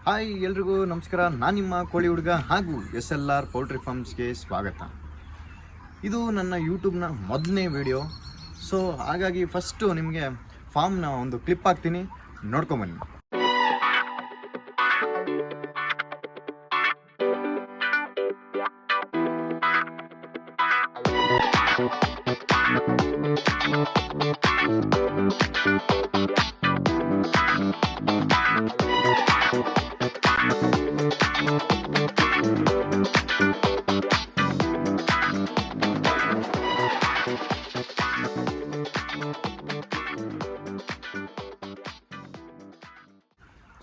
Hi ಎಲ್ರಿಗೂ ನಮಸ್ಕಾರ. ನಾನು ನಿಮ್ಮ ಕೋಳಿ ಹುಡುಗ ಹಾಗೂ SLR ಪೌಲ್ಟ್ರಿ ಫಾರ್ಮ್ಸ್ಗೆ ಸ್ವಾಗತ. ಇದು ನನ್ನ ಯೂಟ್ಯೂಬ್ನ ಮೊದಲನೇ ವಿಡಿಯೋ. ಸೊ ಹಾಗಾಗಿ ಫಸ್ಟು ನಿಮಗೆ ಫಾರ್ಮ್ನ ಒಂದು ಕ್ಲಿಪ್ ಹಾಕ್ತೀನಿ, ನೋಡ್ಕೊಂಬನ್ನಿ.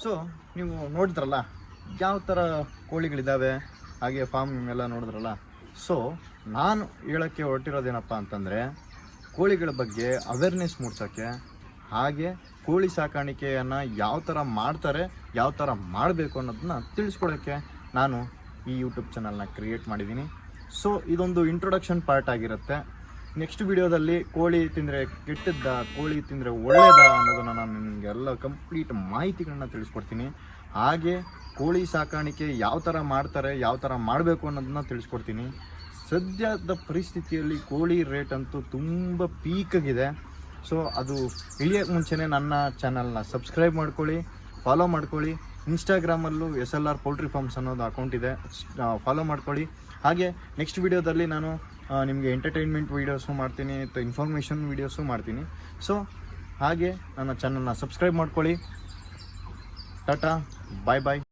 ಸೊ ನೀವು ನೋಡಿದ್ರಲ್ಲ ಯಾವ ಥರ ಕೋಳಿಗಳಿದ್ದಾವೆ, ಹಾಗೆ ಫಾರ್ಮ್ ಎಲ್ಲ ನೋಡಿದ್ರಲ್ಲ. ಸೊ ನಾನು ಹೇಳೋಕ್ಕೆ ಹೊರಟಿರೋದೇನಪ್ಪ ಅಂತಂದರೆ, ಕೋಳಿಗಳ ಬಗ್ಗೆ ಅವೇರ್ನೆಸ್ ಮೂಡಿಸೋಕ್ಕೆ, ಹಾಗೆ ಕೋಳಿ ಸಾಕಾಣಿಕೆಯನ್ನು ಯಾವ ಥರ ಮಾಡ್ತಾರೆ, ಯಾವ ಥರ ಮಾಡಬೇಕು ಅನ್ನೋದನ್ನ ತಿಳಿಸ್ಕೊಡೋಕ್ಕೆ ನಾನು ಈ ಯೂಟ್ಯೂಬ್ ಚಾನಲ್ನ ಕ್ರಿಯೇಟ್ ಮಾಡಿದ್ದೀನಿ. ಸೊ ಇದೊಂದು ಇಂಟ್ರೊಡಕ್ಷನ್ ಪಾರ್ಟ್ ಆಗಿರುತ್ತೆ. ನೆಕ್ಸ್ಟ್ ವಿಡಿಯೋದಲ್ಲಿ ಕೋಳಿ ತಿಂದರೆ ಕೆಟ್ಟದ್ದ, ಕೋಳಿ ತಿಂದರೆ ಒಳ್ಳೆಯದ ಅನ್ನೋದನ್ನು ನಾನು ನಿಮಗೆಲ್ಲ ಕಂಪ್ಲೀಟ್ ಮಾಹಿತಿಗಳನ್ನ ತಿಳಿಸ್ಕೊಡ್ತೀನಿ. ಹಾಗೆ ಕೋಳಿ ಸಾಕಾಣಿಕೆ ಯಾವ ಥರ ಮಾಡ್ತಾರೆ, ಯಾವ ಥರ ಮಾಡಬೇಕು ಅನ್ನೋದನ್ನ ತಿಳಿಸ್ಕೊಡ್ತೀನಿ. ಸದ್ಯದ ಪರಿಸ್ಥಿತಿಯಲ್ಲಿ ಕೋಳಿ ರೇಟ್ ಅಂತೂ ತುಂಬ ಪೀಕಾಗಿದೆ. ಸೊ ಅದು ಇಳಿಯೋಕ್ಕೆ ಮುಂಚೆನೇ ನನ್ನ ಚಾನಲ್ನ ಸಬ್ಸ್ಕ್ರೈಬ್ ಮಾಡ್ಕೊಳ್ಳಿ, ಫಾಲೋ ಮಾಡ್ಕೊಳ್ಳಿ. ಇನ್ಸ್ಟಾಗ್ರಾಮಲ್ಲೂ SLR ಪೌಲ್ಟ್ರಿ ಫಾರ್ಮ್ಸ್ ಅನ್ನೋದು ಅಕೌಂಟ್ ಇದೆ, ಫಾಲೋ ಮಾಡ್ಕೊಳ್ಳಿ. ಹಾಗೆ ನೆಕ್ಸ್ಟ್ ವಿಡಿಯೋದಲ್ಲಿ ನಾನು ನಿಮಗೆ ಎಂಟರ್ಟೈನ್ಮೆಂಟ್ ವೀಡಿಯೋಸು ಮಾಡ್ತೀನಿ, ಇನ್ಫಾರ್ಮೇಷನ್ ವೀಡಿಯೋಸು ಮಾಡ್ತೀನಿ. ಸೊ ಹಾಗೆ ನನ್ನ ಚಾನಲ್ನ ಸಬ್ಸ್ಕ್ರೈಬ್ ಮಾಡ್ಕೊಳ್ಳಿ. ಟಾಟಾ, ಬಾಯ್ ಬಾಯ್.